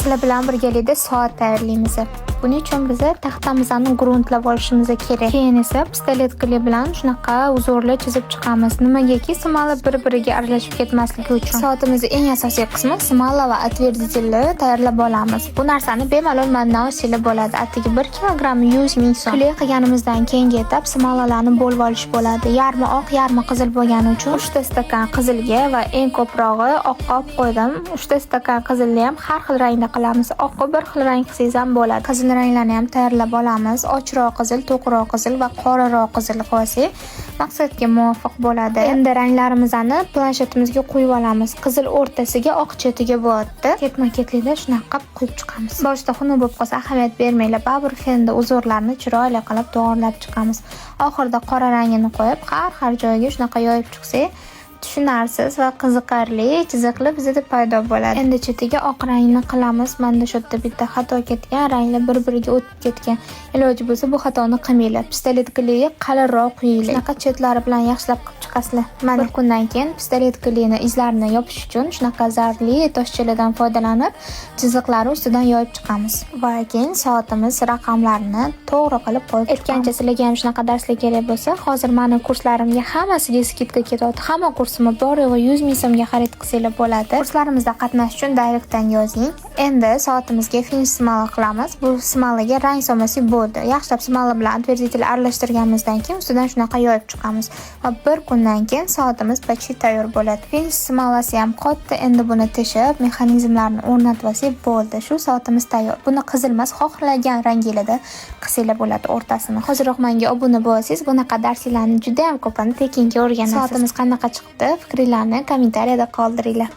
Sizlar bilan birgalikda soat tayyorlaymiz. Buning uchun biz taxtamizni gruntlab olishimiz kerak. Keyin esa pistolet kli bilan shunaqa uzorlar chizib chiqamiz. Nimagaki smola bir-biriga aralashib ketmasligi uchun. Soatimizning eng asosiy qismi smola va отвердителni tayyorlab olamiz. Bu narsani bemalol mandan olsangiz bo'ladi. Atigi 1 kilogramm 100 ming so'm. Kli qilganimizdan keyingi etap smolalarni bo'lib olish bo'ladi. Yarmi oq, yarmi qizil bo'lgani uchun 3 ta stakan qizilga va eng ko'prog'i oqqa olib qo'ydim. 3 ta stakan qizilni ham har xil rangda qilamiz. Oqqa bir xil rang qilsangiz ham bo'ladi. Qizil ranglarni ham tayyorlab olamiz. Ochroq qizil, to'qroq qizil va qoraroq qizil qilsak, maqsadga muvofiq bo'ladi. Endi ranglarimizni planshetimizga qo'yib olamiz. Qizil o'rtasiga, oq chetiga bo'yatdi. Ketma-ketlikda shunaqa qo'yib chiqamiz. Boshida xunuk bo'lib qolsa ahamiyat bermanglar. Baribir fenda uzorlarni chiroyli qilib to'g'irlab chiqamiz. Oxirida qora rangini qo'yib, har joyiga shunaqa yoyib chiqsak, tushunarsiz va qiziqarli chiziqlar bizda paydo bo'ladi. Endi chetiga oq rangni qilamiz. Menda shu yerda bitta xato ketgan, ranglar bir-biriga o'tib ketgan. Iloji bo'lsa bu xatoni qilmanglar. Pistolet kliga qalinroq quyinglar. Shunaqa chetlari bilan yaxshilab qilib chiqasizlar. Mana bir kundan keyin pistolet klini izlarini yopish uchun shunaqa zarli toshchalardan foydalanib, chiziqlarni ustidan yoyib chiqamiz. Va keyin soatimiz raqamlarini to'g'ri qilib qo'yib aytgancha sizlarga ham shunaqa darslar kerak bo'lsa, hozir meni kurslarimga hammasiga skidka ketyapti. Hamma kursimi bor yo'g'i 100 ming so'mga xarid qilsanglar bo'ladi. Kurslarimizda qatnashish uchun direktdan yozing. Endi soatimizga finish smola qilamiz. Bu smolaga rang solmasak bo'ldi. Yaxshilab smola bilan отвердитель aralashtirganimizdan keyin ustidan shunaqa yoyib chiqamiz. Va bir kundan keyin soatimiz почти tayyor bo'ladi. Finish smolasi ham qotdi. Endi buni teshib, mexanizmlarni o'rnatib olsak bo'ldi. Shu soatimiz tayyor. Buni qizil emas, xohlagan rangingizda qilsanglar bo'ladi o'rtasini. Hoziroq menga obuna bo'lsangiz, bunaqa darslarni juda ham ko'pini tekinga o'rganasiz. Soatimiz qanaqa chiqdi? Fikrlarni kommentariyada qoldiringlar.